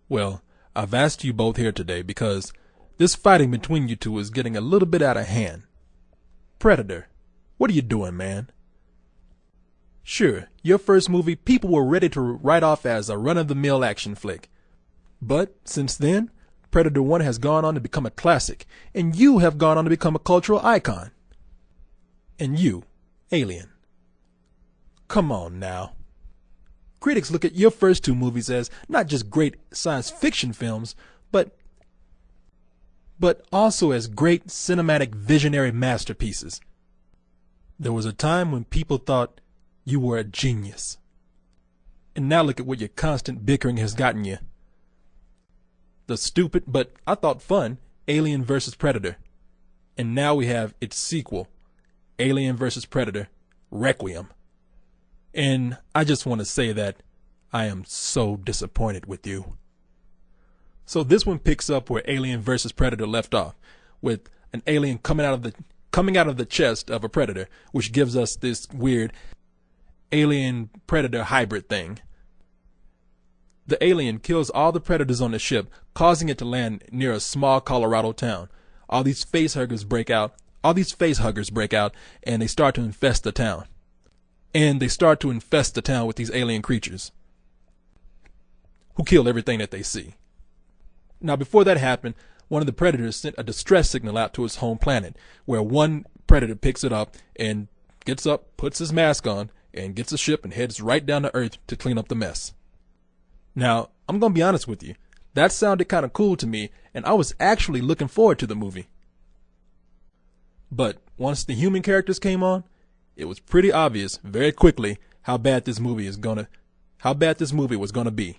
Well, I've asked you both here today because this fighting between you two is getting a little bit out of hand. Predator, what are you doing, man? Sure, your first movie people were ready to write off as a run-of-the-mill action flick. But since then, Predator 1 has gone on to become a classic, and you have gone on to become a cultural icon. And you, Alien. Come on now. Critics look at your first two movies as not just great science fiction films, but also as great cinematic visionary masterpieces. There was a time when people thought you were a genius. And now look at what your constant bickering has gotten you. The stupid, but I thought fun, Alien vs. Predator. And now we have its sequel, Alien vs. Predator, Requiem. And I just want to say that I am so disappointed with you. So this one picks up where Alien vs. Predator left off, with an alien coming out of the chest of a predator, which gives us this weird alien predator hybrid thing. The alien kills all the predators on the ship, causing it to land near a small Colorado town. All these facehuggers break out, and they start to infest the town. And they start to infest the town with these alien creatures who kill everything that they see. Now, before that happened, one of the predators sent a distress signal out to its home planet, where one predator picks it up and gets up, puts his mask on, and gets a ship and heads right down to Earth to clean up the mess. Now, I'm going to be honest with you. That sounded kind of cool to me, and I was actually looking forward to the movie. But once the human characters came on, it was pretty obvious very quickly how bad this movie was going to be.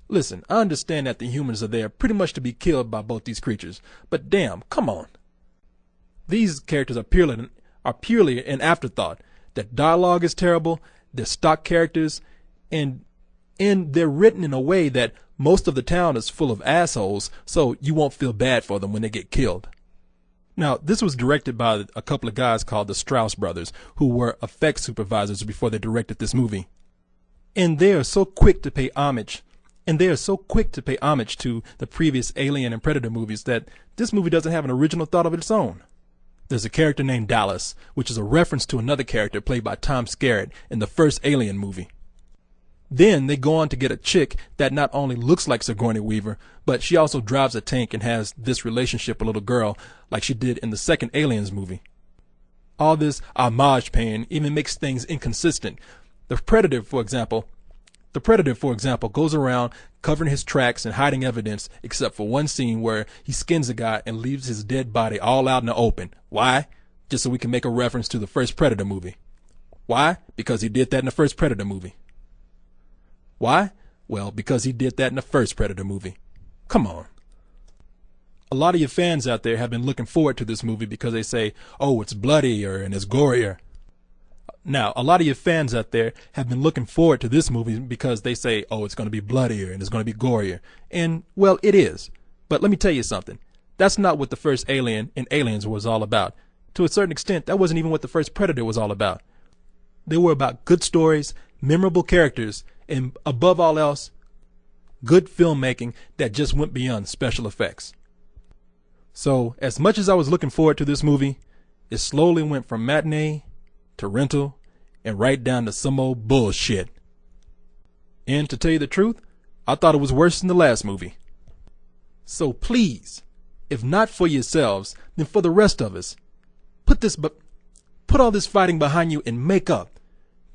Listen, I understand that the humans are there pretty much to be killed by both these creatures, but damn, come on. These characters are purely an afterthought. Their dialogue is terrible, they're stock characters, and they're written in a way that most of the town is full of assholes, so you won't feel bad for them when they get killed. Now, this was directed by a couple of guys called the Strauss brothers, who were effects supervisors before they directed this movie. And they are so quick to pay homage to the previous Alien and Predator movies that this movie doesn't have an original thought of its own. There's a character named Dallas, which is a reference to another character played by Tom Skerritt in the first Alien movie. Then they go on to get a chick that not only looks like Sigourney Weaver, but she also drives a tank and has this relationship with a little girl like she did in the second Aliens movie. All this homage paying even makes things inconsistent. The Predator, for example, goes around covering his tracks and hiding evidence, except for one scene where he skins a guy and leaves his dead body all out in the open. Why? Just so we can make a reference to the first Predator movie. Why? Because he did that in the first Predator movie. Why? Well, because he did that in the first Predator movie. Come on. A lot of your fans out there have been looking forward to this movie because they say, oh, it's bloodier and it's gorier. Now, a lot of your fans out there have been looking forward to this movie because they say, oh, it's going to be bloodier and it's going to be gorier. And, well, it is. But let me tell you something. That's not what the first Alien and Aliens was all about. To a certain extent, that wasn't even what the first Predator was all about. They were about good stories, memorable characters, and above all else, good filmmaking that just went beyond special effects. So, as much as I was looking forward to this movie, it slowly went from matinee to rental and right down to some old bullshit. And to tell you the truth, I thought it was worse than the last movie. So please, if not for yourselves, then for the rest of us, put all this fighting behind you and make up,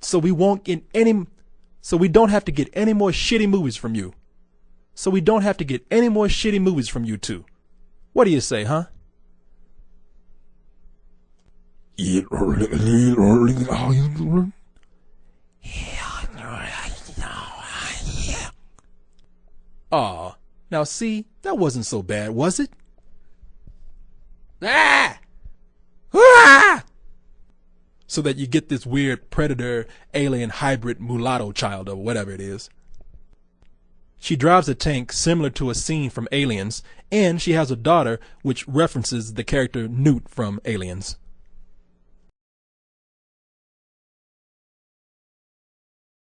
so we don't have to get any more shitty movies from you. So we don't have to get any more shitty movies from you too. What do you say, huh? Aw, now see, that wasn't so bad, was it? Ah! Ah! So that you get this weird predator alien hybrid mulatto child or whatever it is. She drives a tank similar to a scene from Aliens, and she has a daughter which references the character Newt from Aliens.